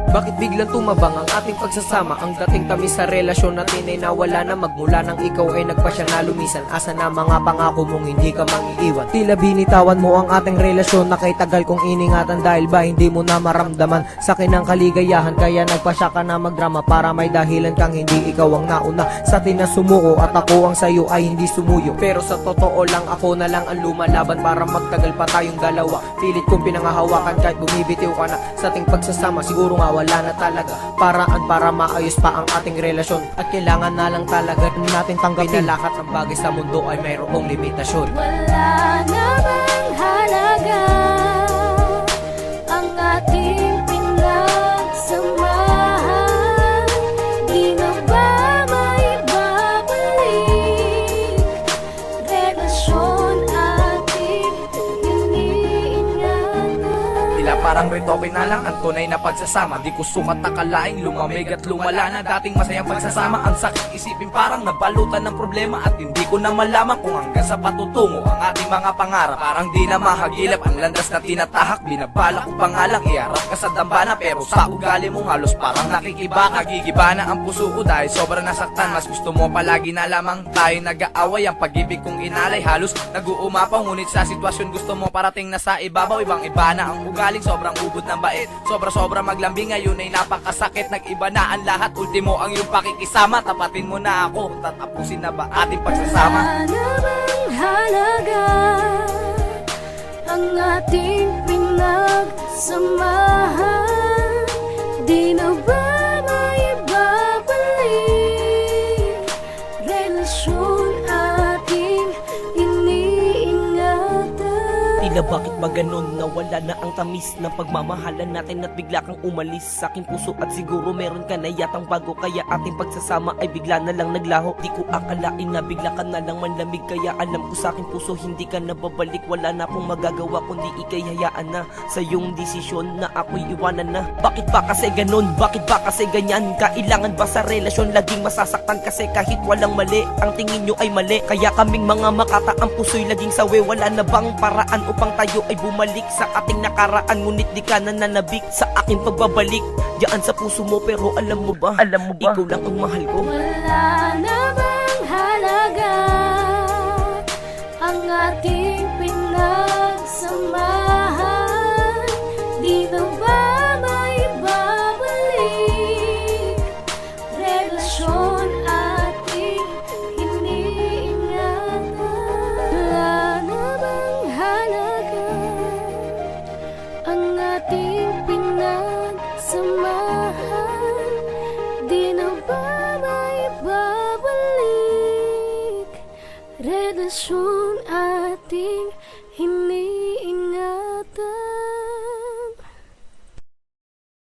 Bakit biglang tumabang ang ating pagsasama? Ang dating tamis sa relasyon natin ay nawala na. Magmula nang ikaw ay nagpasya na lumisan. Asa na mga pangako mong hindi ka mangiiwan? Tila binitawan mo ang ating relasyon na kay tagal kong iningatan. Dahil ba hindi mo na maramdaman sa akin ang kaligayahan? Kaya nagpasya ka na magdrama para may dahilan kang hindi ikaw ang nauna sa atin na sumuko. At ako ang sayo ay hindi sumuyo. Pero sa totoo lang ako na lang ang lumalaban para magtagal pa tayong dalawa. Pilit kong pinangahawakan kahit bumibitiw ka na sa ating pagsasama. Siguro nga wala na talaga paraan para maayos pa ang ating relasyon. At kailangan na lang talaga natin tanggapin na lahat ng bagay sa mundo ay mayroong limitasyon. Wala na bang halaga ang ating pinagsamahan? Di na ba maibabalik relasyon ating iniingatan? Tila parang retoke na lang ang tunay na pagsasama. Di ko sukat nakalaing lumamig at lumala na dating masayang pagsasama. Ang sakit isipin parang nabalutan ng problema. At hindi ko na malaman kung hanggang sa patutungo ang ating mga pangarap. Parang di na mahagilap ang landas na tinatahak. Binabala ko pangalang iharap ka sa dambana. Pero sa ugali mo halos parang nakikiba. Nagigiba na ang puso ko dahil sobrang nasaktan. Mas gusto mo palagi na lamang tayo nag-aaway. Ang pag-ibig kong inalay halos nag-uumapaw. Ngunit sa sitwasyon gusto mo parating na sa ibabaw. Ibang iba na ang ugaling sobrang ubod ng bait. Sobra-sobra maglambing ngayon ay napakasakit. Nag-iba na ang lahat, ultimo ang iyong pakikisama. Tapatin mo na ako, tatapusin na ba ating pagsasama? Wala na bang halaga ang ating pinagsamahan? Di na ba maibabalik relasyon ating iniingatan? Tila bakit ba ganun? Nawala na ang tamis ng pagmamahalan natin at bigla kang umalis sa aking puso. At siguro meron ka na yatang bago, kaya ating pagsasama ay bigla na lang naglaho. Di ko akalain na bigla ka na lang manlamig, kaya alam ko sa aking puso hindi ka na babalik. Wala na akong magagawa kundi ikay hayaan na sa iyong desisyon na ako'y iwanan na. Bakit ba kasi ganun? Bakit ba kasi ganyan? Kailangan ba sa relasyon laging masasaktan? Kasi kahit walang mali, ang tingin nyo ay mali. Kaya kaming mga makata, ang puso'y laging sawi. Wala na bang paraan upang tayo ay bumalik sa ating nakaraan? Ngunit di ka na nanabik sa aking pagbabalik diyan sa puso mo. Pero alam mo ba, ikaw lang ang mahal ko. Wala na bang halaga ang ating pinagsamahan? Di na ba maibabalik relasyon ating iniingatan? Wala na bang halaga ang ating pinagsamahan? Di na ba maibabalik relasyon ating hinihingi?